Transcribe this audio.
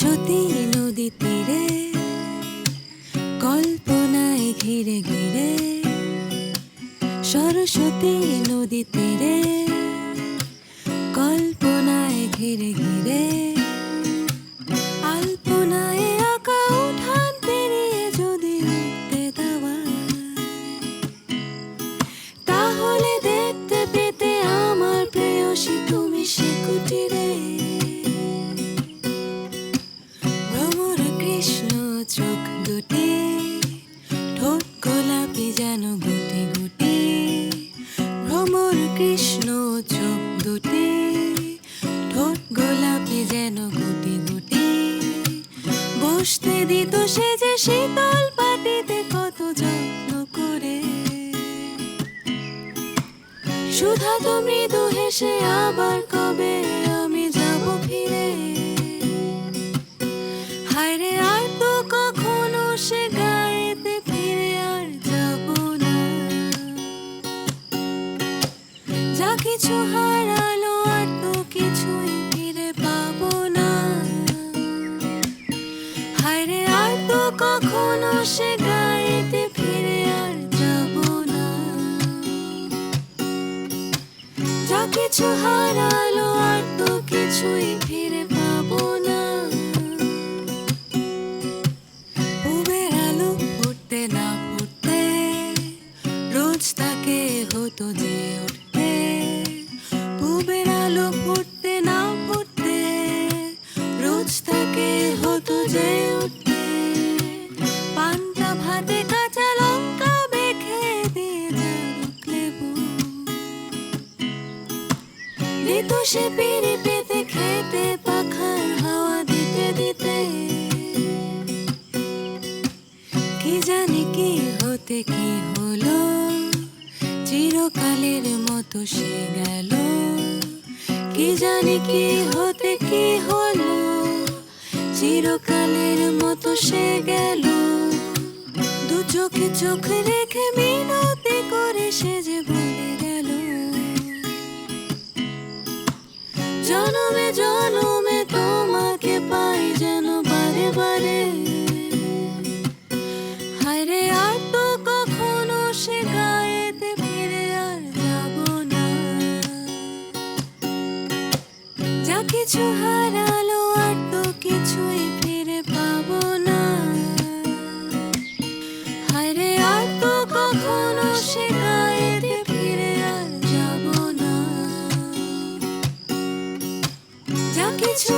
সরস্বতী নদী তীরে কল্পনায় ঘিরে ঘিরে, সরস্বতী নদী তীরে কল্পনায় ঘিরে ঘিরে, আলপনায় আঁকা উঠান পেরিয়ে যদি উঠতে দেওয়া, তাহলে দেখতে পেতে আমার প্রেয়সী তুমি সে কুটিরে। ভ্রমর কৃষ্ণ চোখ দুটি, ঠোঁট গোলাপি যেন গুটি গুটি। ভ্রমর কৃষ্ণ চোখ দুটি, ঠোঁট গোলাপি যেন গুটি গুটি। বসতে দিত সে যে শীতল পাটিতে কত যত্ন করে। সুধা তো মৃদু হেসে আবার কবে আমি যাব ফিরে। হায়রে আর তো কখনো সে গায়েতে ফিরে আর যাব না। যা কিছু হারালো আর তো কিছুই ফিরে পাবো না। হায়রে আর তো কখনো সে গায়েতে ফিরে আর যাব না। যা কিছু হারালো আর তো কিছুই ফিরে পাবো না। পূবের আলো ফুটতে না ফুটতে রোজ তাকে হতো যে উঠতে। পূবের আলো ফুটতে না ফুটতে রোজ তাকে হতো যে উঠতে। পান্তা ভাতে কাঁচা লঙ্কা মেখে দিয়ে জারুক লেবু দিত সে পিড়ি পেতে খেতে পাখার হাওয়া দিতে দিতে। কি জানি কি হতে কি হলো, চিরকালের মতো সে গেল। কি জানি কি হতে কি হলো, চিরকালের মতো সে গেল। দু চোখে চোখ রেখে মিনতি করে সে যে বলে গেল, জনমে জনমে তোমাকে পাই যেন বারে বারে। হায়রে আর তো কখনো সে গায়েতে ফিরে আর যাব না। যা কিছু হারালো আর তো কিছুই ফিরে পাবো না। হায়রে আর তো কখনো সে গায়েতে ফিরে আর যাব না। যা কিছু